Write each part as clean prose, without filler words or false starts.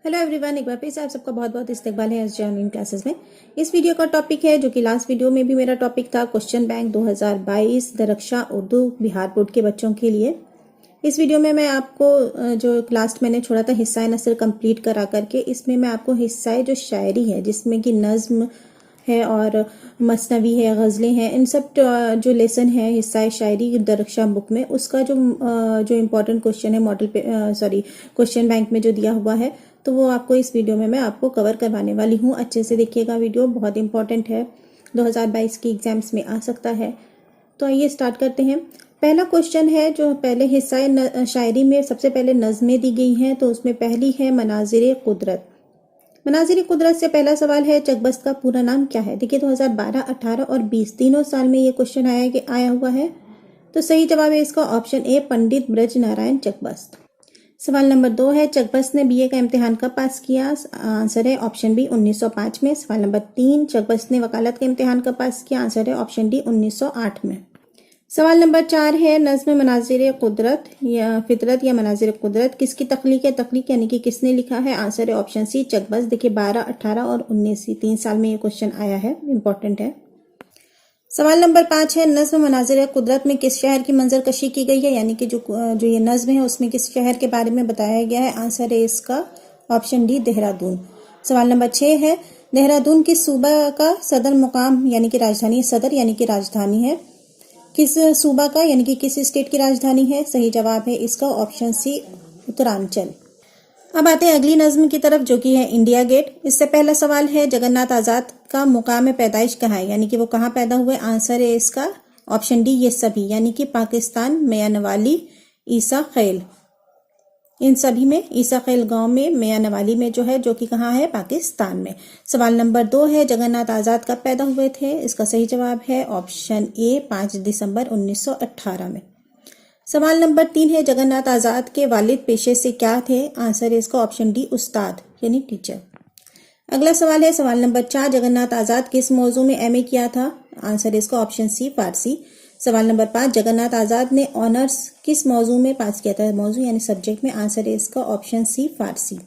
Hello everyone, एक बार फिर से आप सबका बहुत बहुत इस्तकबाल है एस ऑनलाइन क्लासेस में। इस वीडियो का टॉपिक है जो कि लास्ट वीडियो में भी मेरा टॉपिक था, क्वेश्चन बैंक 2022 दरक्षा उर्दू बिहार बोर्ड के बच्चों के लिए। इस वीडियो में मैं आपको जो लास्ट मैंने छोड़ा था हिस्सा नसर कंप्लीट करा करके, इसमें मैं आपको हिस्सा जो शायरी है जिसमें कि नज्म है और मसनवी है, गज़लें हैं, इन सब जो लेसन है हिस्सा शायरी दरक्षा बुक में, उसका जो इम्पोर्टेंट क्वेश्चन है मॉडल पे क्वेश्चन बैंक में जो दिया हुआ है, तो वो आपको इस वीडियो में मैं आपको कवर करवाने वाली हूँ। अच्छे से देखिएगा, वीडियो बहुत इंपॉर्टेंट है, 2022 की एग्जाम्स में आ सकता है। तो आइए स्टार्ट करते हैं। पहला क्वेश्चन है, जो पहले हिस्सा शायरी में सबसे पहले नज़में दी गई हैं, तो उसमें पहली है मनाजिर कुदरत। मनाजिर कुदरत से पहला सवाल है, चकबस्त का पूरा नाम क्या है? देखिए 2012, 18 और 20 तीनों साल में ये क्वेश्चन आया हुआ है। तो सही जवाब है इसका ऑप्शन ए, पंडित ब्रज नारायण चकबस्त। सवाल नंबर 2 है, चकबस्त ने बीए का इम्तिहान कब पास किया? आंसर है ऑप्शन बी 1905 में। सवाल नंबर 3, चकबस्त ने वकालत का इम्तिहान कब पास किया? आंसर है ऑप्शन डी 1908 में। सवाल नंबर 4 है, नज्म मनाजिर कुदरत या फितरत या मनाजिर कुदरत किसकी तख्लीक है? तख्लीक यानी कि किसने लिखा है? आंसर है ऑप्शन सी, चकबस्त। देखिए 12, 18 और 19 3 साल में ये क्वेश्चन आया है, इंपॉर्टेंट है। सवाल नंबर 5 है, नज्म मनाजिर कुदरत में किस शहर की मंजर कशी की गई है? यानी कि जो ये नज्म है उसमें किस शहर के बारे में बताया गया है? आंसर है इसका ऑप्शन डी, देहरादून। सवाल नंबर 6 है, देहरादून किस सूबा का सदर मुकाम यानी कि राजधानी, सदर यानी कि राजधानी है? किस सूबा का यानी कि किस स्टेट की राजधानी है? सही जवाब है इसका ऑप्शन सी, उत्तरांचल। अब आते हैं अगली नज्म की तरफ, जो कि है इंडिया गेट। इससे पहला सवाल है, जगन्नाथ आजाद का मुकाम पैदाइश कहाँ है? यानी कि वो कहाँ पैदा हुए? आंसर है इसका ऑप्शन डी, ये सभी, यानी कि पाकिस्तान, मियानवाली, ईसा खैल, इन सभी में, ईसा खैल गांव में, मियानवाली में जो है, जो कि कहाँ है? पाकिस्तान में। सवाल नंबर 2 है, जगन्नाथ आजाद कब पैदा हुए थे? इसका सही जवाब है ऑप्शन ए, 5 दिसंबर 1918 में। सवाल नंबर 3 है, जगन्नाथ आजाद के वालिद पेशे से क्या थे? आंसर है इसका ऑप्शन डी, उस्ताद यानी टीचर। अगला सवाल है, सवाल नंबर 4, जगन्नाथ आजाद किस मौजू में एमए किया था? आंसर है इसका ऑप्शन सी, फारसी। सवाल नंबर 5, जगन्नाथ आजाद ने ऑनर्स किस मौजू में पास किया था? मौजू यानी सब्जेक्ट में। आंसर है इसका ऑप्शन सी, फारसी।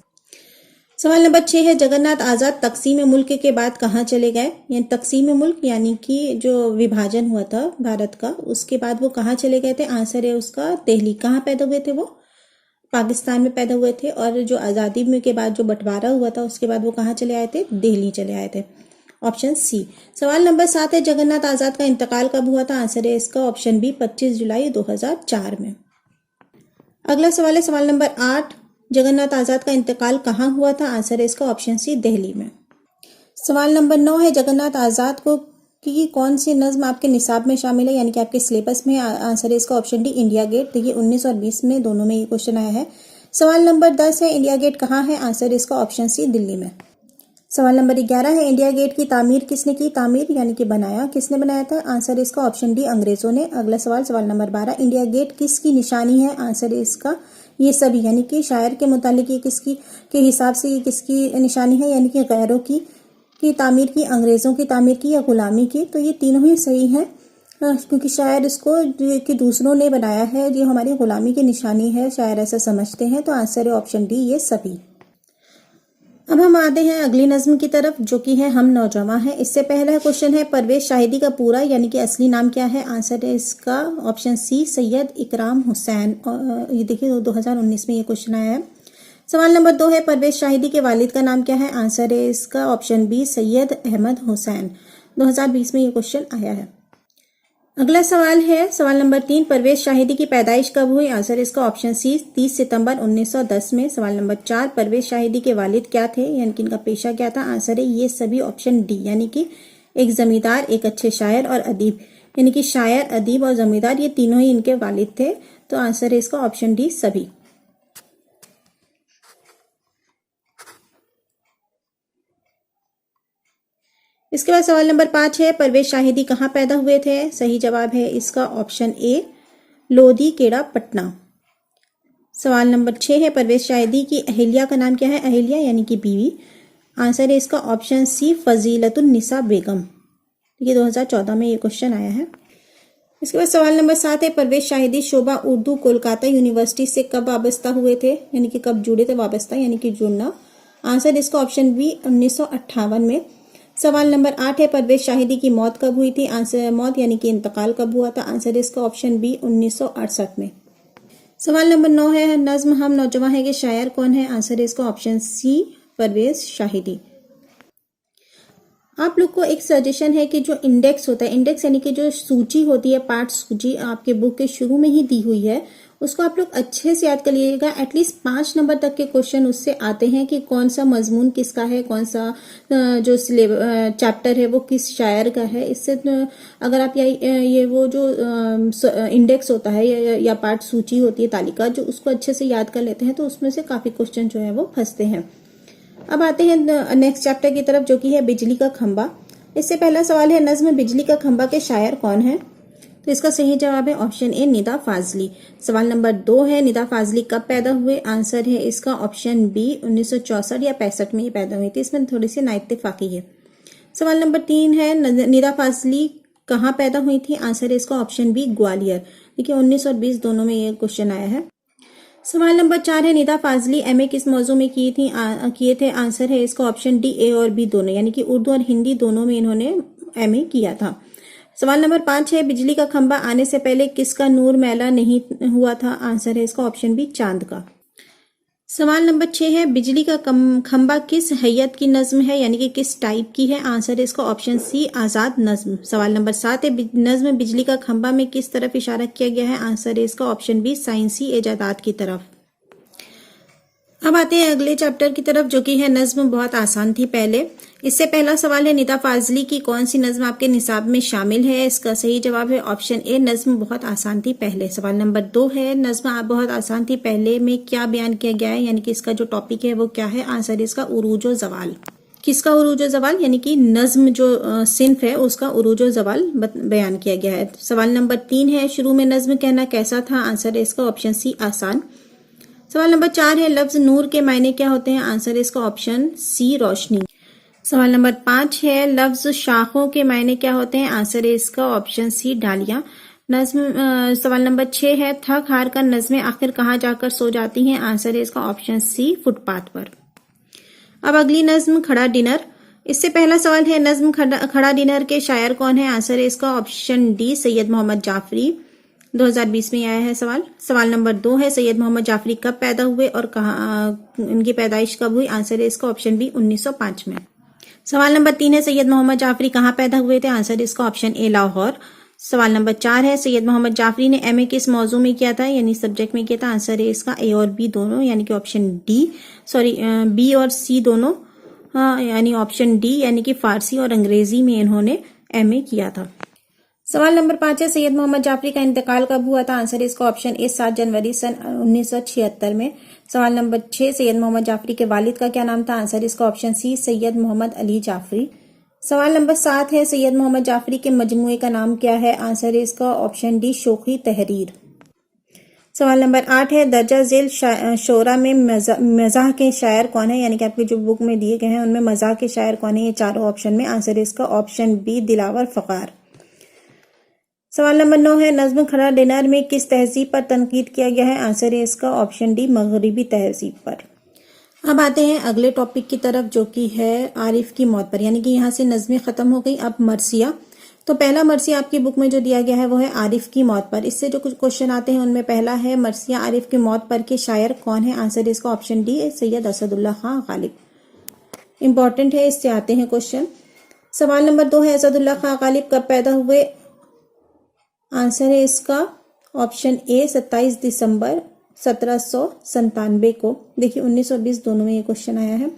सवाल नंबर 6 है, जगन्नाथ आजाद तकसीम मुल्क के बाद कहाँ चले गए? यानी तकसीम मुल्क यानी कि जो विभाजन हुआ था भारत का, उसके बाद वो कहाँ चले गए थे? आंसर है उसका दिल्ली। कहाँ पैदा हुए थे वो? पाकिस्तान में पैदा हुए थे। और जो आज़ादी में के बाद जो बंटवारा हुआ था उसके बाद वो कहाँ चले आए थे? दिल्ली चले आए थे, ऑप्शन सी। सवाल नंबर 7 है, जगन्नाथ आजाद का इंतकाल कब हुआ था? आंसर है इसका ऑप्शन बी, 25 जुलाई 2004 में। अगला सवाल है, सवाल नंबर 8, जगन्नाथ आजाद का इंतकाल कहाँ हुआ था? आंसर है इसका ऑप्शन सी, दिल्ली में। सवाल नंबर 9 है, जगन्नाथ आजाद को की कौन सी नज्म आपके निसाब में शामिल है यानी कि आपके सिलेबस में? आंसर है इसका ऑप्शन डी, इंडिया गेट। देखिए 19 और 20 में दोनों में ये क्वेश्चन आया है। सवाल नंबर 10 है, इंडिया गेट कहाँ है? आंसर है इसका ऑप्शन सी, दिल्ली में। सवाल नंबर 11 है, इंडिया गेट की तामीर किसने की? तामीर यानी कि बनाया, किसने बनाया था? आंसर है इसका ऑप्शन डी, अंग्रेजों ने। अगला सवाल, सवाल नंबर 12, इंडिया गेट किसकी निशानी है? आंसर है इसका ये सभी, यानी कि शायर के मुतालिक ये किसकी के हिसाब से ये किसकी निशानी है? यानी कि गैरों की तामीर की, अंग्रेजों की तामीर की या गुलामी की? तो ये तीनों ही सही हैं, क्योंकि शायर इसको कि दूसरों ने बनाया है, जो हमारी गुलामी की निशानी है, शायर ऐसा समझते हैं। तो आंसर है ऑप्शन डी, ये सभी। अब हम आते हैं अगली नज्म की तरफ, जो कि है हम नौजवां हैं। इससे पहला क्वेश्चन है, परवेज शाहिदी का पूरा यानी कि असली नाम क्या है? आंसर है इसका ऑप्शन सी, सैयद इकराम हुसैन। ये देखिए 2019 में ये क्वेश्चन आया है। सवाल नंबर 2 है, परवेज शाहिदी के वालिद का नाम क्या है? आंसर है इसका ऑप्शन बी, सैयद अहमद हुसैन। 2020 में ये क्वेश्चन आया है। अगला सवाल है, सवाल नंबर 3, परवेज शाहिदी की पैदाइश कब हुई? आंसर इसका ऑप्शन सी, 30 सितंबर 1910 में। सवाल नंबर 4, परवेज शाहिदी के वालिद क्या थे यानी कि इनका पेशा क्या था? आंसर है ये सभी, ऑप्शन डी, यानी कि एक जमींदार, एक अच्छे शायर और अदीब, यानी कि शायर, अदीब और जमींदार ये तीनों ही इनके वालिद थे। तो आंसर है इसका ऑप्शन डी, सभी। इसके बाद सवाल नंबर 5 है, परवेज शाहिदी कहाँ पैदा हुए थे? सही जवाब है इसका ऑप्शन ए, लोधी केड़ा पटना। सवाल नंबर 6 है, परवेज शाहिदी की अहिल्या का नाम क्या है? अहिल्या यानी कि बीवी। आंसर है इसका ऑप्शन सी, फजीलतुन निसा बेगम। ये 2014 में ये क्वेश्चन आया है। इसके बाद सवाल नंबर 7 है, परवेज शाहिदी शोभा उर्दू कोलकाता यूनिवर्सिटी से कब वाबस्ता हुए थे? यानी कि कब जुड़े थे, वाबस्ता यानी कि जुड़ना। आंसर इसका ऑप्शन बी 1958 में। सवाल नंबर 8 है, परवेज शाहिदी की मौत कब हुई थी? आंसर मौत यानी कि इंतकाल कब हुआ था? आंसर इसका ऑप्शन बी 1968 में। सवाल नंबर 9 है, नज्म हम नौजवां है के शायर कौन है? आंसर इसका ऑप्शन सी परवेज शाहिदी। आप लोग को एक सजेशन है कि जो इंडेक्स होता है, इंडेक्स यानी कि जो सूची होती है, पाठ सूची आपके बुक के शुरू में ही दी हुई है, उसको आप लोग अच्छे से याद कर लीजिएगा। एटलीस्ट 5 नंबर तक के क्वेश्चन उससे आते हैं कि कौन सा मजमून किसका है, कौन सा जो चैप्टर है वो किस शायर का है। इससे अगर आप ये वो जो इंडेक्स होता है या पाठ सूची होती है, तालिका, जो उसको अच्छे से याद कर लेते हैं तो उसमें से काफी क्वेश्चन जो है वो फंसते हैं। अब आते हैं नेक्स्ट चैप्टर की तरफ, जो कि है बिजली का खंबा। इससे पहला सवाल है, नज्म बिजली का खंबा के शायर कौन है? तो इसका सही जवाब है ऑप्शन ए निदा फाजली। सवाल नंबर 2 है, निदा फाजली कब पैदा हुए? आंसर है इसका ऑप्शन बी 1964 या 65 में ये पैदा हुई थी। इसमें थोड़ी सी नाइत्तेफाकी है। सवाल नंबर 3 है, निदा फाजली कहाँ पैदा हुई थी? आंसर है इसका ऑप्शन बी ग्वालियर। देखिए 19 और 20 दोनों में ये क्वेश्चन आया है। सवाल नंबर 4 है, निदा फाजली एमए किस मौजू में किए थे? आंसर है इसका ऑप्शन डी ए और बी दोनों, यानी कि उर्दू और हिंदी दोनों में इन्होंने एमए किया था। सवाल नंबर 5 है, बिजली का खंबा आने से पहले किसका नूर मैला नहीं हुआ था? आंसर है इसका ऑप्शन बी चांद का। सवाल नंबर 6 है, बिजली का खंबा किस हैयत की नज्म है, यानी कि किस टाइप की है? आंसर है इसका ऑप्शन सी आजाद नज्म। सवाल नंबर 7 है, नज्म बिजली का खंबा में किस तरफ इशारा किया गया है? आंसर है इसका ऑप्शन बी साइंसी इजादात की तरफ। अब आते हैं अगले चैप्टर की तरफ, जो कि है नज्म बहुत आसान थी पहले। इससे पहला सवाल है, निदा फाजली की कौन सी नज्म आपके निसाब में शामिल है? इसका सही जवाब है ऑप्शन ए नज्म बहुत आसान थी पहले। सवाल नंबर 2 है, नज्म बहुत आसान थी पहले में क्या बयान किया गया है, यानी कि इसका जो टॉपिक है वो क्या है? आंसर इसका उरूजो जवाल। किसका उरूजो जवाल? यानी कि नज्म जो सिंफ है उसका उरूजो जवाल बयान किया गया है। सवाल नंबर 3 है, शुरू में नज्म कहना कैसा था? आंसर इसका ऑप्शन सी आसान। सवाल नंबर 4 है, लफ्ज नूर के मायने क्या होते हैं? आंसर इसका ऑप्शन सी रोशनी। सवाल नंबर 5 है, लफ्ज शाखों के मायने क्या होते हैं? आंसर है इसका ऑप्शन सी डालियां। सवाल नंबर 6 है, थक हार कर नज़्में आखिर कहाँ जाकर सो जाती हैं? आंसर है इसका ऑप्शन सी फुटपाथ पर। अब अगली नज्म खड़ा डिनर। इससे पहला सवाल है, नज्म खड़ा डिनर के शायर कौन है? आंसर है इसका ऑप्शन डी सैयद मोहम्मद जाफरी। 2020 में आया है सवाल। सवाल नंबर 2 है, सैयद मोहम्मद जाफरी कब पैदा हुए और कहाँ इनकी पैदाइश कब हुई? आंसर है इसका ऑप्शन बी 1905 में। सवाल नंबर 3 है, सैयद मोहम्मद जाफरी कहाँ पैदा हुए थे? आंसर इसका ऑप्शन ए लाहौर। सवाल नंबर 4 है, सैयद मोहम्मद जाफरी ने एमए किस मौजू में किया था, यानी सब्जेक्ट में किया था? आंसर है इसका ए और बी दोनों, यानी कि ऑप्शन डी बी और सी दोनों, यानी ऑप्शन डी यानी कि फारसी और अंग्रेजी में इन्होंने एमए किया था। सवाल नंबर 5 है, सैयद मोहम्मद जाफरी का इंतकाल कब हुआ था? आंसर इसका ऑप्शन ए 7 जनवरी सन 1976 में। सवाल नंबर 6, सैयद मोहम्मद जाफरी के वालिद का क्या नाम था? आंसर इसका ऑप्शन सी सैयद मोहम्मद अली जाफरी। सवाल नंबर 7 है, सैयद मोहम्मद जाफरी के मजमूए का नाम क्या है? आंसर इसका ऑप्शन डी शोखी तहरीर। सवाल नंबर 8 है, दर्जा झेल शोरा में मज़ाह के शायर कौन है, यानी कि आपकी जो बुक में दिए गए हैं उनमें मज़ाह के शायर कौन है? ये चारों ऑप्शन में। आंसर इसका ऑप्शन बी दिलावर फकार। सवाल नंबर 9 है, नज्म खड़ा डिनर में किस तहजीब पर तनकीद किया गया है? आंसर है इसका ऑप्शन डी मगरिबी तहजीब पर। अब आते हैं अगले टॉपिक की तरफ, जो कि है आरिफ की मौत पर, यानी कि यहाँ से नज्में खत्म हो गई, अब मरसिया। तो पहला मरसिया आपकी बुक में जो दिया गया है वो है आरिफ की मौत पर। इससे जो कुछ क्वेश्चन आते हैं उनमें पहला है, मरसिया आरिफ की मौत पर के शायर कौन है? आंसर इसका ऑप्शन डी सैयद असदुल्ला खां गालिब। इंपॉर्टेंट है, इससे आते हैं क्वेश्चन। सवाल नंबर 2 है, असदुल्ला खां गालिब कब पैदा हुए? आंसर है इसका ऑप्शन ए 27 दिसंबर 1797 को। देखिए 19 और 20 दोनों में ये क्वेश्चन आया है।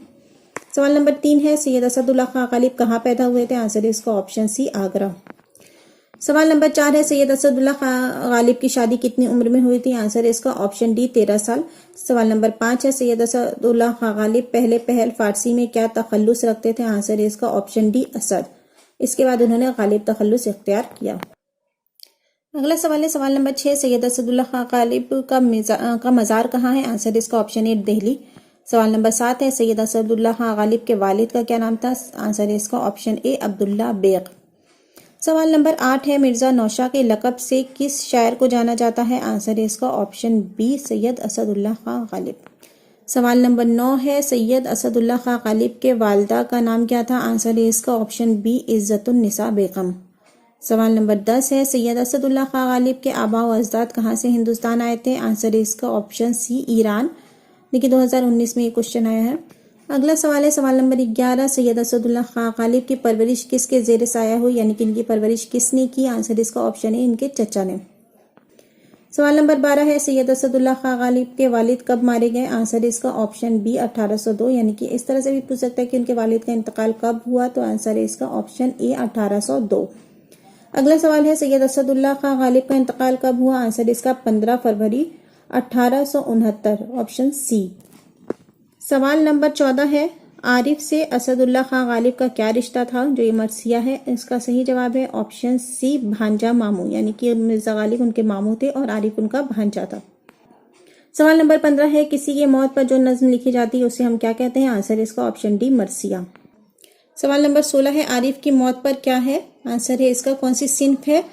सवाल नंबर 3 है, सैयद असदुल्ला खां गालिब कहाँ पैदा हुए थे? आंसर है इसका ऑप्शन सी आगरा। सवाल नंबर 4 है, सैयद असदुल्ला खां गालिब की शादी कितनी उम्र में हुई थी? आंसर है इसका ऑप्शन डी 13 साल। सवाल नंबर 5 है, सैयद असदुल्ला खां गालिब पहल फारसी में क्या तखल्लुस रखते थे? आंसर है इसका ऑप्शन डी असद। इसके बाद उन्होंने गालिब तखल्लुस इख्तियार किया। अगला सवाल है, सवाल नंबर 6, सैयद असदुल्ला खां गालिब का मज़ार कहाँ है? आंसर इसका ऑप्शन ए दिल्ली। सवाल नंबर 7 है, सैयद असदुल्ला खां गालिब के वालिद का क्या नाम था? आंसर इसका ऑप्शन ए अब्दुल्ला बेग। सवाल नंबर 8 है, मिर्जा नौशाह के लक़ब से किस शायर को जाना जाता है? आंसर इसका ऑप्शन बी सैयद असदुल्ला खां गालिब। सवाल नंबर 9 है सैयद असदुल्ला खां गालिब के वालिदा का नाम क्या था? आंसर है इसका ऑप्शन बी इज्जतुन्निसा बेगम। सवाल नंबर 10 है सैयद असदुल्ला खां गालिब के आबा व अजदाद कहाँ से हिंदुस्तान आए थे? आंसर है इसका ऑप्शन सी ईरान। देखिए 2019 में ये क्वेश्चन आया है। अगला सवाल है सवाल नंबर 11 सैयद असदुल्ला खां गालिब की परवरिश किसके जेर साया हुई, यानी कि इनकी परवरिश किसने की? आंसर इसका ऑप्शन है इनके चचा ने। सवाल नंबर 12 है सैयद असदुल्ला खां गालिब के वालिद कब मारे गए? आंसर इसका ऑप्शन बी 1802, यानी कि इस तरह से भी पूछ सकता है कि उनके वालिद का इंतकाल कब हुआ, तो आंसर है इसका ऑप्शन ए 1802। अगला सवाल है सैयद असदुल्ला खां गालिब का इंतकाल कब हुआ? आंसर इसका 15 फरवरी 1869, ऑप्शन सी। सवाल नंबर 14 है आरिफ से असदुल्ला खां गालिब का क्या रिश्ता था? जो ये मरसिया है इसका सही जवाब है ऑप्शन सी भांजा मामू, यानी कि मिर्जा गालिब उनके मामू थे और आरिफ उनका भांजा था। सवाल नंबर 15 है किसी की मौत पर जो नज्म लिखी जाती है उसे हम क्या कहते हैं? आंसर इसका ऑप्शन डी मरसिया। सवाल नंबर 16 है आरिफ की मौत पर क्या है? आंसर है इसका कौन सी सिन्फ है?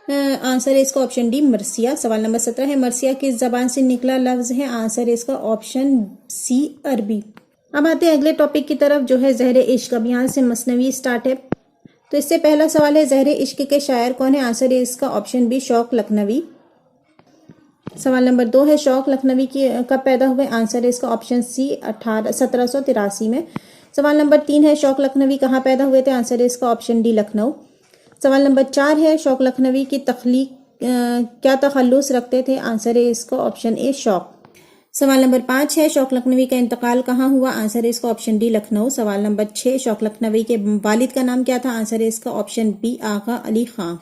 आंसर है इसका ऑप्शन डी मरसिया। सवाल नंबर 17 है मरसिया किस जबान से निकला लफ्ज है? आंसर है इसका ऑप्शन सी अरबी। अब आते हैं अगले टॉपिक की तरफ जो है ज़हरे इश्क। अब यहाँ से मसनवी स्टार्ट है। तो इससे पहला सवाल है ज़हरे इश्क के शायर कौन है? आंसर है इसका ऑप्शन बी शौक लखनवी। सवाल नंबर 2 है शौक लखनवी की कब पैदा हुए? आंसर है इसका ऑप्शन सी 1783 में। सवाल नंबर 3 है शौक लखनवी कहाँ पैदा हुए थे? आंसर है इसका ऑप्शन डी लखनऊ। सवाल नंबर 4 है शौक लखनवी की तख्लीक क्या तखल्लुस रखते थे? आंसर है इसका ऑप्शन ए शौक। सवाल नंबर 5 है शौक लखनवी का इंतकाल कहाँ हुआ? आंसर है इसका ऑप्शन डी लखनऊ। सवाल नंबर 6 शौक लखनवी के वालिद का नाम क्या था? आंसर है इसका ऑप्शन बी आगा अली खां।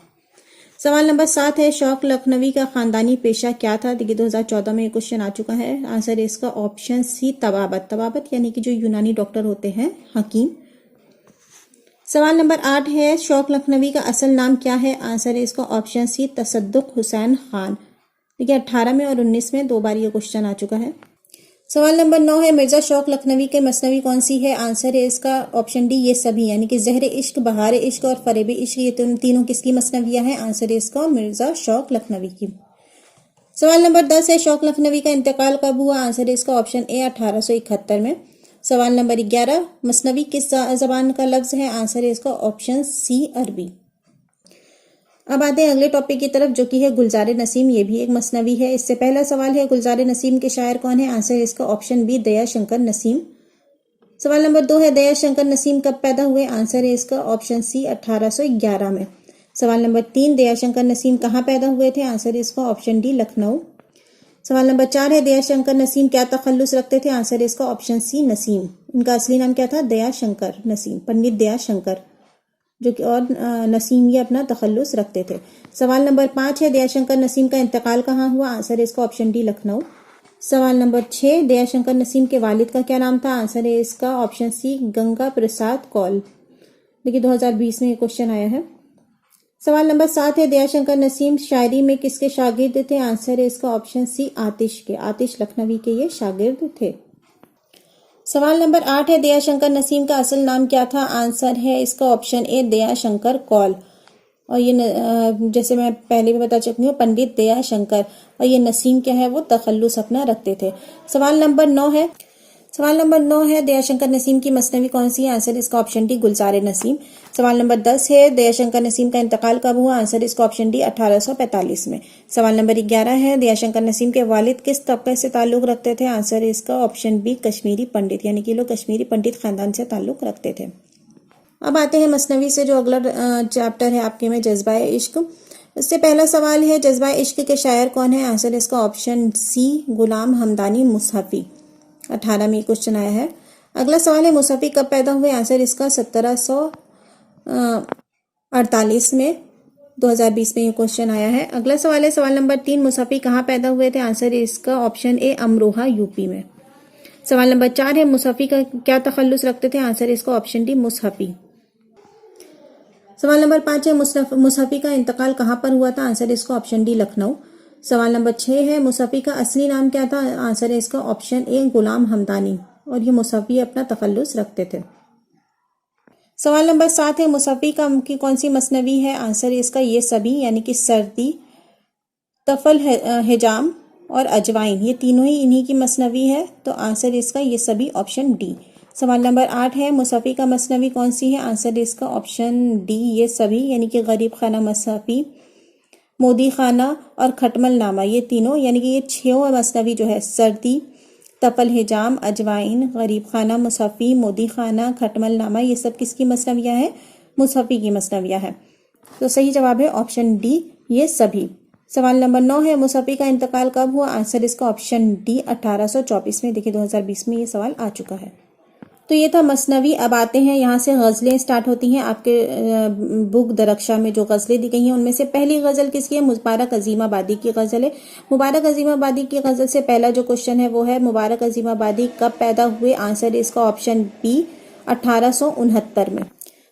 सवाल नंबर 7 है शौक लखनवी का खानदानी पेशा क्या था? देखिए 2014 में ये क्वेश्चन आ चुका है। आंसर है इसका ऑप्शन सी तबाबत। तबाबत यानी कि जो यूनानी डॉक्टर होते हैं, हकीम। सवाल नंबर 8 है शौक लखनवी का असल नाम क्या है? आंसर है इसका ऑप्शन सी तसद्दुक हुसैन खान। देखिए 18 में और 19 में 2 बार ये क्वेश्चन आ चुका है। सवाल नंबर 9 है मिर्जा शौक लखनवी के मसनवी कौन सी है? आंसर है इसका ऑप्शन डी ये सभी, यानी कि ज़हरे इश्क, बहार इश्क और फरेब इश्क, ये तीनों किसकी मसनवियाँ हैं? आंसर है इसका मिर्जा शौक लखनवी की। सवाल नंबर 10 है शौक लखनवी का इंतकाल कब हुआ? आंसर है इसका ऑप्शन ए 1871 में। सवाल नंबर 11 मसनवी किस जबान का लफ्ज है? आंसर है इसका ऑप्शन सी अरबी। अब आते हैं अगले टॉपिक की तरफ जो कि है गुलजार नसीम। ये भी एक मसनवी है। इससे पहला सवाल है गुलजार नसीम के शायर कौन है? आंसर है इसका ऑप्शन बी दया शंकर नसीम। सवाल नंबर 2 है दया शंकर नसीम कब पैदा हुए? आंसर है इसका ऑप्शन सी 1811 में। सवाल नंबर 3 दया शंकर नसीम कहाँ पैदा हुए थे? आंसर है इसका ऑप्शन डी लखनऊ। सवाल नंबर 4 है दया शंकर नसीम क्या तखल्लुस रखते थे? आंसर है इसका ऑप्शन सी नसीम। इनका असली नाम क्या था? दया शंकर नसीम, पंडित दया शंकर, जो कि और नसीम ये अपना तखल्लुस रखते थे। सवाल नंबर 5 है दयाशंकर नसीम का इंतकाल कहाँ हुआ? आंसर है इसका ऑप्शन डी लखनऊ। सवाल नंबर 6 दयाशंकर नसीम के वालिद का क्या नाम था? आंसर है इसका ऑप्शन सी गंगा प्रसाद कौल। देखिए 2020 में ये क्वेश्चन आया है। सवाल नंबर 7 है दयाशंकर नसीम शायरी में किसके शागिर्द थे? आंसर है इसका ऑप्शन सी आतिश के। आतिश लखनवी के ये शागिर्द थे। सवाल नंबर 8 है दयाशंकर नसीम का असल नाम क्या था? आंसर है इसका ऑप्शन ए दयाशंकर कौल। और ये जैसे मैं पहले भी बता चुकी हूँ पंडित दयाशंकर, और ये नसीम क्या है वो तखल्लुस अपना रखते थे। सवाल नंबर 9 है दयाशंकर नसीम की मसनवी कौन सी है? आंसर इसका ऑप्शन डी गुलजार नसीम। सवाल नंबर 10 है दयाशंकर नसीम का इंतकाल कब हुआ? आंसर इसका ऑप्शन डी 1845 में। सवाल नंबर 11 है दयाशंकर नसीम के वालिद किस तबके से ताल्लुक रखते थे? आंसर इसका ऑप्शन बी कश्मीरी पंडित, यानी कि लोग कश्मीरी पंडित खानदान से ताल्लुक रखते थे। अब आते हैं मसनवी से जो अगला चैप्टर है आपके में जज्बा इश्क। इससे पहला सवाल है जज्बा इश्क के शायर कौन है? आंसर इसका ऑप्शन सी गुलाम हमदानी मुसहफी। 18 में क्वेश्चन आया है। अगला सवाल है मुसहफी कब पैदा हुए? आंसर इसका 1748 में। 2020 में ये क्वेश्चन आया है। अगला सवाल है सवाल नंबर 3 मुसहफी कहाँ पैदा हुए थे? आंसर इसका ऑप्शन ए अमरोहा यूपी में। सवाल नंबर 4 है मुसहफी का क्या तखल्लुस रखते थे? आंसर इसका ऑप्शन डी मुसहफी। सवाल नंबर 5 है मुसहफी का इंतकाल कहाँ पर हुआ था? आंसर इसका ऑप्शन डी लखनऊ। सवाल नंबर 6 है मुसहफी का असली नाम क्या था? आंसर है इसका ऑप्शन ए गुलाम हमदानी, और ये मुसहफी अपना तखल्लुस रखते थे। सवाल नंबर 7 है मुसहफी का की कौन सी मसनवी है? आंसर है इसका ये सभी, यानी कि सर्दी, तफल हिजाम, और अजवाइन, ये तीनों ही इन्हीं की मसनवी है, तो आंसर इसका ये सभी ऑप्शन डी। सवाल नंबर 8 है, मुसफ़ी का मसनवी कौन सी है? आंसर इसका ऑप्शन डी, ये सभी, यानी कि गरीब खाना मसनवी, मोदी खाना और खटमल नामा, ये तीनों, यानी कि ये 6 मसनवी जो है, सर्दी, तफल हिजाम, अजवाइन, गरीब खाना, मुसफ़ी, मोदी खाना, खटमल नामा, ये सब किसकी मसनवियाँ हैं? मुसफ़ी की मसनवियाँ हैं। तो सही जवाब है ऑप्शन डी, ये सभी। सवाल नंबर 9 है, मुसफ़ी का इंतकाल कब हुआ? आंसर इसका ऑप्शन डी, 1824 में। देखिए 2020 में ये सवाल आ चुका है। तो ये था मसनवी। अब आते हैं, यहाँ से गज़लें स्टार्ट होती हैं। आपके बुक दरक्षा में जो गज़लें दी गई हैं उनमें से पहली गज़ल किसकी है? मुबारक अज़ीमाबादी की गज़ल है। मुबारक अज़ीमाबादी की गज़ल से पहला जो क्वेश्चन है वो है, मुबारक अज़ीमाबादी कब पैदा हुए? आंसर इसका ऑप्शन बी, 1869 में।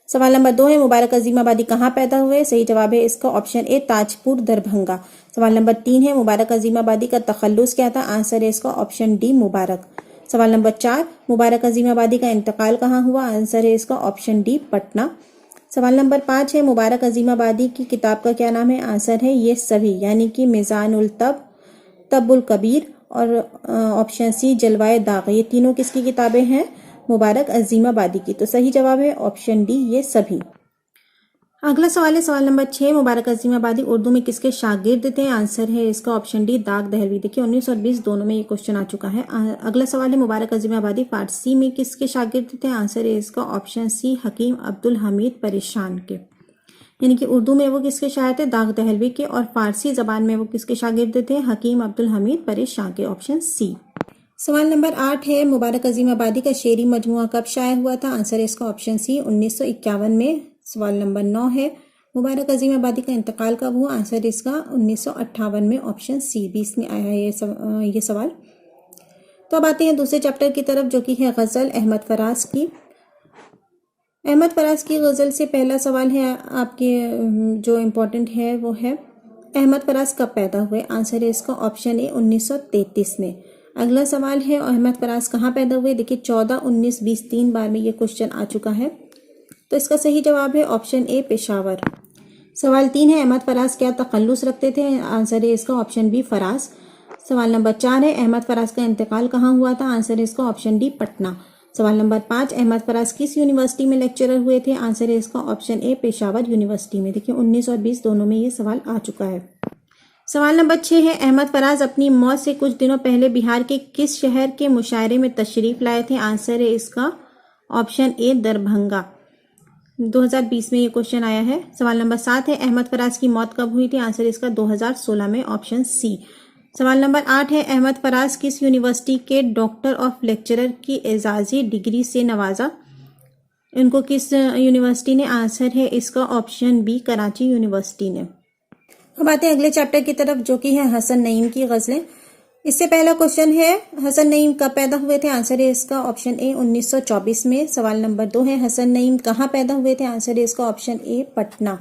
सवाल नंबर 2 है, मुबारक अज़ीमाबादी कहाँ पैदा हुए? सही जवाब है इसका ऑप्शन ए, ताजपुर, दरभंगा। सवाल नंबर 3 है, मुबारक अज़ीमाबादी का तखल्लुस क्या था? आंसर है इसका ऑप्शन डी, मुबारक। सवाल नंबर 4, मुबारक अज़ीमाबादी का इंतकाल कहाँ हुआ? आंसर है इसका ऑप्शन डी, पटना। सवाल नंबर 5 है, मुबारक अज़ीमाबादी की किताब का क्या नाम है? आंसर है ये सभी, यानी कि मिज़ानुल तब, तब्बुल कबीर और ऑप्शन सी, जलवाए दाग़, ये तीनों किसकी किताबें हैं? मुबारक अज़ीमाबादी की। तो सही जवाब है ऑप्शन डी, ये सभी। अगला सवाल है सवाल नंबर 6, मुबारक अज़ीमाबादी उर्दू में किसके शागिर्द थे? आंसर है इसका ऑप्शन डी, दाग दहलवी। देखिए 19 और 20 दोनों में ये क्वेश्चन आ चुका है। अगला सवाल है, मुबारक अज़ीमाबादी फारसी में किसके शागिर्द थे? आंसर है इसका ऑप्शन सी, हकीम अब्दुल हमीद परेशान के। यानी कि उर्दू में वो किसके शायर थे? दाग दहलवी के। और फारसी जबान में वो किसके शागिर्द थे? हकीम अब्दुल हमीद परेशान के, ऑप्शन सी। सवाल नंबर 8 है, मुबारक अज़ीमाबादी का शेरी मजमुआ कब शाया हुआ था? आंसर है इसका ऑप्शन सी, 1951 में। सवाल नंबर 9 है, मुबारक अज़ीमाबादी का इंतकाल कब हुआ? आंसर इसका 1958 में, ऑप्शन सी। 20 में आया है ये सवाल। तो अब आते हैं दूसरे चैप्टर की तरफ, जो कि है गज़ल अहमद फराज की। अहमद फराज की गज़ल से पहला सवाल है आपके जो इम्पोर्टेंट है वो है, अहमद फराज कब पैदा हुए? आंसर है इसका ऑप्शन ए, 1933 में। अगला सवाल है, अहमद फराज कहाँ पैदा हुए? देखिए 14, 19, 20 3 बार में ये क्वेश्चन आ चुका है, तो इसका सही जवाब है ऑप्शन ए, पेशावर। सवाल 3 है, अहमद फराज क्या तखल्लुस रखते थे? आंसर है इसका ऑप्शन बी, फराज। सवाल नंबर 4 है, अहमद फराज का इंतकाल कहाँ हुआ था? आंसर है इसका ऑप्शन डी, पटना। सवाल नंबर 5, अहमद फराज किस यूनिवर्सिटी में लेक्चरर हुए थे? आंसर है इसका ऑप्शन ए, पेशावर यूनिवर्सिटी में। देखिए 19 और 20 दोनों में ये सवाल आ चुका है। सवाल नंबर 6 है, अहमद फराज अपनी मौत से कुछ दिनों पहले बिहार के किस शहर के मुशायरे में तशरीफ लाए थे? आंसर है इसका ऑप्शन ए, दरभंगा। 2020 में ये क्वेश्चन आया है। सवाल नंबर 7 है, अहमद फराज की मौत कब हुई थी? आंसर इसका 2016 में, ऑप्शन सी। सवाल नंबर 8 है, अहमद फराज किस यूनिवर्सिटी के डॉक्टर ऑफ लेक्चरर की एजाजी डिग्री से नवाजा? इनको किस यूनिवर्सिटी ने? आंसर है इसका ऑप्शन बी, कराची यूनिवर्सिटी ने। अब आते हैं अगले चैप्टर की तरफ, जो कि है हसन नईम की गज़लें। इससे पहला क्वेश्चन है, हसन नईम कब पैदा हुए थे? आंसर है इसका ऑप्शन ए, 1924 में। सवाल नंबर 2 है, हसन नईम कहाँ पैदा हुए थे? आंसर है इसका ऑप्शन ए, पटना।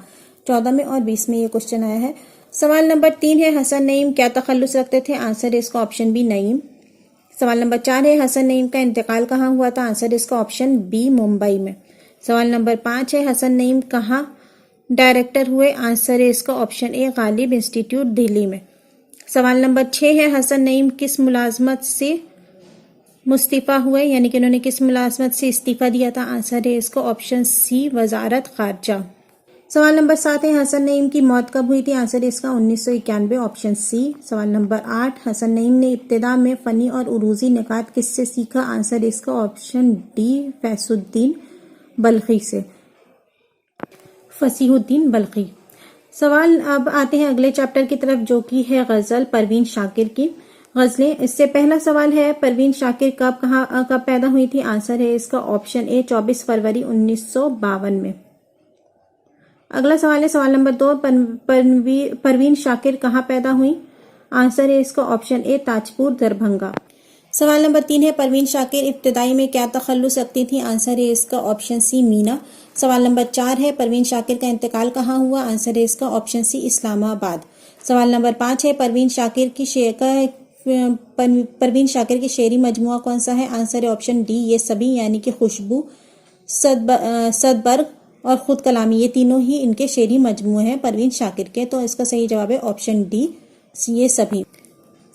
14 में और 20 में ये क्वेश्चन आया है। सवाल नंबर 3 है, हसन नईम क्या तखल्लुस रखते थे? आंसर है इसका ऑप्शन बी, नईम। सवाल नंबर 4 है, हसन नईम का इंतकाल कहाँ हुआ था? आंसर इसका ऑप्शन बी, मुंबई में। सवाल नंबर 5 है, हसन नईम कहाँ डायरेक्टर हुए? आंसर है इसका option A, Ghalib institute, Delhi में। सवाल नंबर 6 है, हसन नईम किस मुलाजमत से मुस्तीफा हुए? यानी कि उन्होंने किस मुलाजमत से इस्तीफा दिया था? आंसर है इसका ऑप्शन सी, वजारत खारजा। सवाल नंबर 7 है, हसन नईम की मौत कब हुई थी? आंसर इसका 1991, ऑप्शन सी। सवाल नंबर 8, हसन नईम ने इब्तिदा में फ़नी और उरूजी निकात किससे सीखा? आंसर इसका ऑप्शन डी, फैसुद्दीन बल्खी से, फसीहुद्दीन बल्खी। सवाल अब आते हैं अगले चैप्टर की तरफ, जो कि है गज़ल परवीन शाकिर की गज़लें। इससे पहला सवाल है, परवीन शाकिर कब पैदा हुई थी? आंसर है इसका ऑप्शन ए, 24 फरवरी 1952 में। अगला सवाल है सवाल नंबर 2, परवीन शाकिर कहाँ पैदा हुई? आंसर है इसका ऑप्शन ए, ताजपुर, दरभंगा। सवाल नंबर 3 है, परवीन शाकिर इब्तिदाई में क्या तखल्लुस रखती थी? आंसर है इसका ऑप्शन सी, मीना। सवाल नंबर 4 है, परवीन शाकिर का इंतकाल कहाँ हुआ? आंसर है इसका ऑप्शन सी, इस्लामाबाद। सवाल नंबर 5 है, परवीन शाकिर की शेरी मजमुआ कौन सा है? आंसर है ऑप्शन डी, ये सभी, यानी कि खुशबू, सदबर्ग और खुद कलामी, ये तीनों ही इनके शेरी मजमुए हैं परवीन शाकिर के। तो इसका सही जवाब है ऑप्शन डी, ये सभी।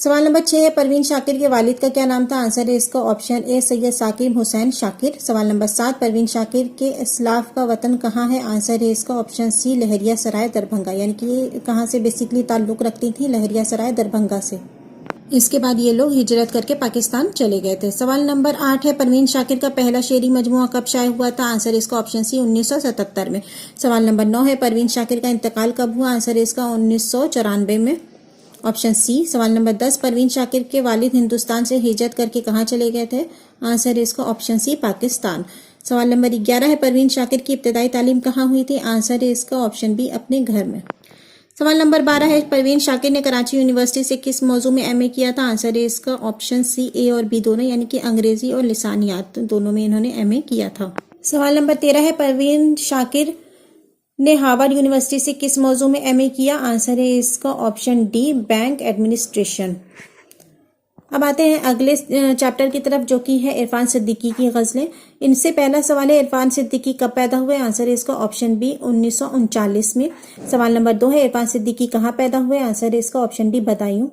सवाल नंबर 6 है, परवीन शाकिर के वालिद का क्या नाम था? आंसर है इसका ऑप्शन ए सैयद साकिब हुसैन शाकिर। सवाल नंबर 7, परवीन शाकिर के इस्लाफ का वतन कहाँ है? आंसर है इसका ऑप्शन सी लहरिया सराय दरभंगा, यानी कि ये कहाँ से बेसिकली ताल्लुक रखती थी? लहरिया सराय दरभंगा से। इसके बाद ये लोग हिजरत करके पाकिस्तान चले गए थे। सवाल नंबर 8 है, परवीन शाकिर का पहला शेरी मजमुआ कब शाये हुआ था? आंसर इसका ऑप्शन सी 1977 में। सवाल नंबर 9 है, परवीन शाकिर का इंतकाल कब हुआ? आंसर इसका 1994 में, ऑप्शन सी। सवाल नंबर 10, परवीन शाकिर के वालिद हिंदुस्तान से हिजरत करके कहाँ चले गए थे? आंसर इसका ऑप्शन सी पाकिस्तान। सवाल नंबर 11 है, परवीन शाकिर की इब्तदाई तालीम कहाँ हुई थी? आंसर है इसका ऑप्शन बी अपने घर में। सवाल नंबर 12 है, परवीन शाकिर ने कराची यूनिवर्सिटी से किस मौजू में एमए किया था? आंसर है इसका ऑप्शन सी ए और बी दोनों, यानी कि अंग्रेजी और लिसानियात दोनों में इन्होंने एमए किया था। सवाल नंबर 13 है, परवीन शाकिर ने हार्वर्ड यूनिवर्सिटी से किस मौजू में एमए किया? आंसर है इसका ऑप्शन डी बैंक एडमिनिस्ट्रेशन। अब आते हैं अगले चैप्टर की तरफ, जो कि है इरफान सिद्दीकी की गज़लें। इनसे पहला सवाल है, इरफान सिद्दीकी कब पैदा हुए? आंसर है इसका ऑप्शन बी 1939 में। सवाल नंबर 2 है, इरफान सिद्दीकी कहाँ पैदा हुए? आंसर है इसका ऑप्शन डी बदायूं।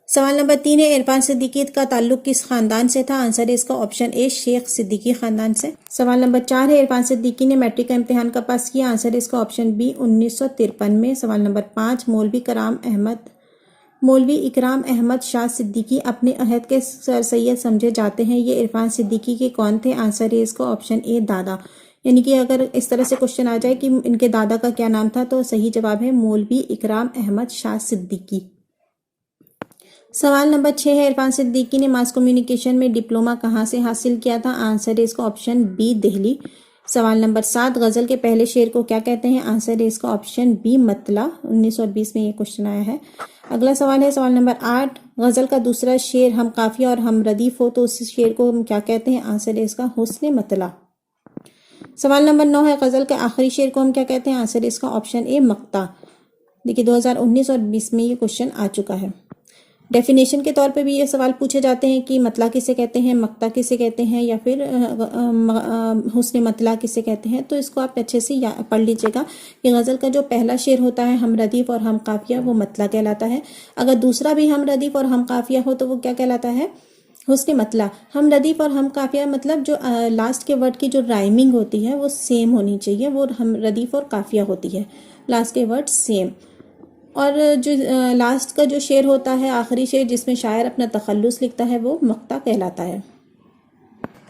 सवाल नंबर 3 है, इरफान सिद्दीकी का ताल्लुक किस खानदान से था? आंसर है इसका ऑप्शन ए शेख सिद्दीकी खानदान से। सवाल नंबर 4 है, इरफान सिद्दीकी ने मैट्रिक का इम्तिहान कब पास किया? आंसर है इसका ऑप्शन बी 1953 में। सवाल नंबर 5, मौलवी इकराम अहमद शाह सिद्दीकी अपने अहद के सर सैयद समझे जाते हैं, ये इरफान सिद्दीकी के कौन थे? आंसर है इसका ऑप्शन ए दादा, यानी कि अगर इस तरह से क्वेश्चन आ जाए कि इनके दादा का क्या नाम था, तो सही जवाब है मौलवी इकराम अहमद शाह सिद्दीकी। सवाल नंबर 6 है, इरफान सिद्दीकी ने मास कम्युनिकेशन में डिप्लोमा कहाँ से हासिल किया था? आंसर है इसका ऑप्शन बी दिल्ली। सवाल नंबर 7, गजल के पहले शेर को क्या कहते हैं? आंसर है इसका ऑप्शन बी मतला। 1920 में ये क्वेश्चन आया है। अगला सवाल है, सवाल नंबर 8, गजल का दूसरा शेर हम काफिया और हम रदीफ हो तो उस शेर को हम क्या कहते हैं? आंसर है इसका हुस्न मतला। सवाल नंबर 9 है, गजल के आखिरी शेर को हम क्या कहते हैं? आंसर है इसका ऑप्शन ए मक्ता। देखिए 2019 और 20 में ये क्वेश्चन आ चुका है। डेफिनेशन के तौर पे भी ये सवाल पूछे जाते हैं कि मतला किसे कहते हैं, मक्ता किसे कहते हैं, या फिर हुस्न मतला किसे कहते हैं। तो इसको आप अच्छे से पढ़ लीजिएगा कि गज़ल का जो पहला शेर होता है हम रदीफ और हम काफिया, वो मतला कहलाता है। अगर दूसरा भी हम रदीफ और हम काफिया हो तो वो क्या कहलाता है? हुस्न मतला। हम रदीफ और हम काफिया मतलब जो लास्ट के वर्ड की जो राइमिंग होती है वो सेम होनी चाहिए, वो हम रदीफ और काफिया होती है, लास्ट के वर्ड सेम। और जो लास्ट का जो शेर होता है, आखिरी शेर जिसमें शायर अपना तखल्लुस लिखता है, वो मक्ता कहलाता है।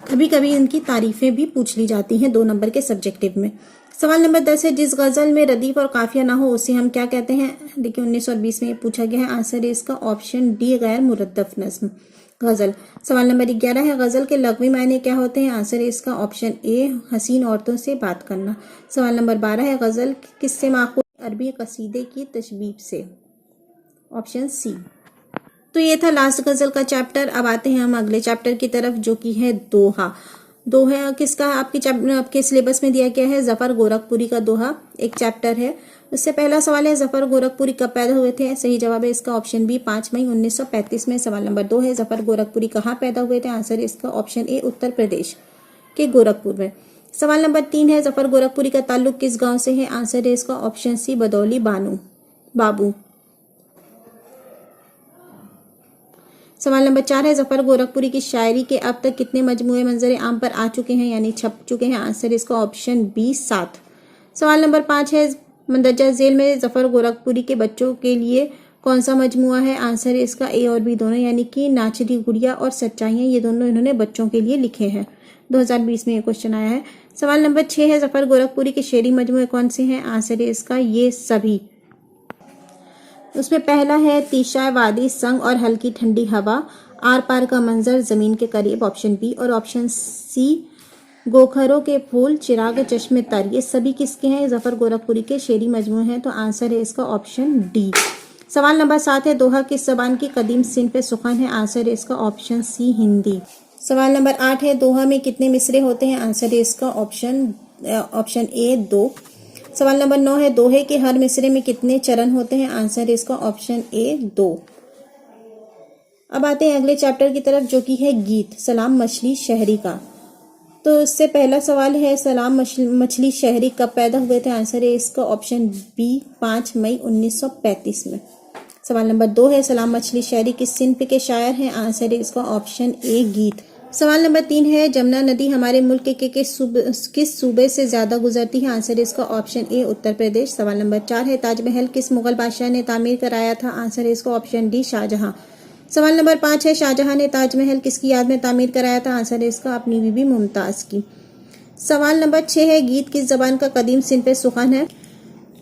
कभी कभी इनकी तारीफें भी पूछ ली जाती हैं 2 नंबर के सब्जेक्टिव में। सवाल नंबर 10 है, जिस गजल में रदीफ और काफिया ना हो उसे हम क्या कहते हैं? देखिए 1920 में ये पूछा गया है। आंसर है इसका ऑप्शन डी गैर मुरद्दफ नज्म गजल। सवाल नंबर 11 है, गजल के लग़वी मायने क्या होते हैं? आंसर है इसका ऑप्शन ए हसीन औरतों से बात करना। सवाल नंबर 12 है, गजल किससे माखूज? अरबी कसीदे की तशबीब से, ऑप्शन सी। तो ये था लास्ट गजल का चैप्टर। अब आते हैं हम अगले चैप्टर की तरफ, जो कि है दोहा। दोहा किसका आपके सिलेबस में दिया गया है? जफर गोरखपुरी का दोहा एक चैप्टर है। उससे पहला सवाल है, जफर गोरखपुरी कब पैदा हुए थे? सही जवाब है इसका ऑप्शन बी 5 मई 1935 में। सवाल नंबर 2 है, जफर गोरखपुरी कहाँ पैदा हुए थे? आंसर है इसका ऑप्शन ए उत्तर प्रदेश के गोरखपुर में। सवाल नंबर 3 है, जफर गोरखपुरी का ताल्लुक किस गांव से है? आंसर है इसका ऑप्शन सी बदौली बाबू। सवाल नंबर 4 है, जफर गोरखपुरी की शायरी के अब तक कितने मजमूए मंजर आम पर आ चुके हैं, यानी छप चुके हैं? आंसर इसका ऑप्शन बी 7। सवाल नंबर 5 है, मंदरजा झेल में जफर गोरखपुरी के बच्चों के लिए कौन सा मजमुआ है? आंसर है इसका ए और बी दोनों, यानी कि नाचरी गुड़िया और सच्चाइयाँ, ये दोनों इन्होंने बच्चों के लिए लिखे हैं। 2020 में ये क्वेश्चन आया है। सवाल नंबर 6 है, जफर गोरखपुरी के शेरी मजमुए कौन से हैं? आंसर है इसका ये सभी। उसमें पहला है, तीशा वादी संग और हल्की ठंडी हवा, आर पार का मंजर जमीन के करीब, ऑप्शन बी। और ऑप्शन सी, गोखरों के फूल, चिराग चश्मे तर, ये सभी किसके हैं? जफर गोरखपुरी के शेरी मजमूए हैं। तो आंसर है इसका ऑप्शन डी। सवाल नंबर 7 है, दोहा किस ज़बान की कदीम सिन्फ सुखन है? आंसर है इसका ऑप्शन सी हिंदी। सवाल नंबर 8 है, दोहा में कितने मिसरे होते हैं? आंसर है इसका ऑप्शन ए 2। सवाल नंबर 9 है, दोहे के हर मिसरे में कितने चरण होते हैं? आंसर है इसका ऑप्शन ए 2। अब आते हैं अगले चैप्टर की तरफ, जो कि है गीत सलाम मछली शहरी का। तो इससे पहला सवाल है, सलाम मछली शहरी कब पैदा हुए थे? आंसर है इसका ऑप्शन बी 5 मई 1935 में। सवाल नंबर 2 है सलाम मछली शहरी किस सिंफ के शायर हैं? आंसर है इसका ऑप्शन ए गीत। सवाल नंबर 3 है जमुना नदी हमारे मुल्क के किस सूबे से ज्यादा गुजरती है? आंसर है इसका ऑप्शन ए उत्तर प्रदेश। सवाल नंबर 4 है ताजमहल किस मुगल बादशाह ने तामीर कराया था? आंसर है इसका ऑप्शन डी शाहजहां। सवाल नंबर 5 है शाहजहां ने ताजमहल किसकी याद में तामीर कराया था? आंसर है इसका अपनी बीबी मुमताज की। सवाल नंबर 6 है गीत किस जबान का कदीम सिंफ सुखन है?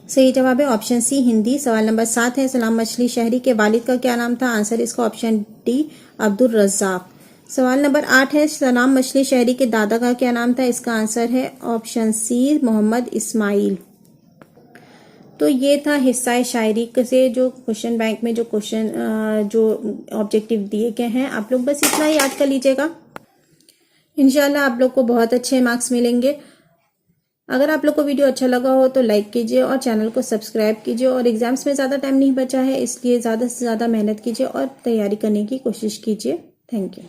सही जवाब है ऑप्शन सी हिंदी। सवाल नंबर 7 है सलाम मछली शहरी के वालिद का क्या नाम था? आंसर इसका ऑप्शन डी अब्दुल रज्जाक। सवाल नंबर 8 है सलाम मछली शहरी के दादा का क्या नाम था? इसका आंसर है ऑप्शन सी मोहम्मद इस्माइल। तो ये था हिस्सा शायरी से जो क्वेश्चन बैंक में जो ऑब्जेक्टिव दिए गए हैं। आप लोग बस इतना याद कर लीजिएगा, इंशाल्लाह आप लोग को बहुत अच्छे मार्क्स मिलेंगे। अगर आप लोग को वीडियो अच्छा लगा हो तो लाइक कीजिए और चैनल को सब्सक्राइब कीजिए। और एग्जाम्स में ज़्यादा टाइम नहीं बचा है, इसलिए ज़्यादा से ज़्यादा मेहनत कीजिए और तैयारी करने की कोशिश कीजिए। Thank you.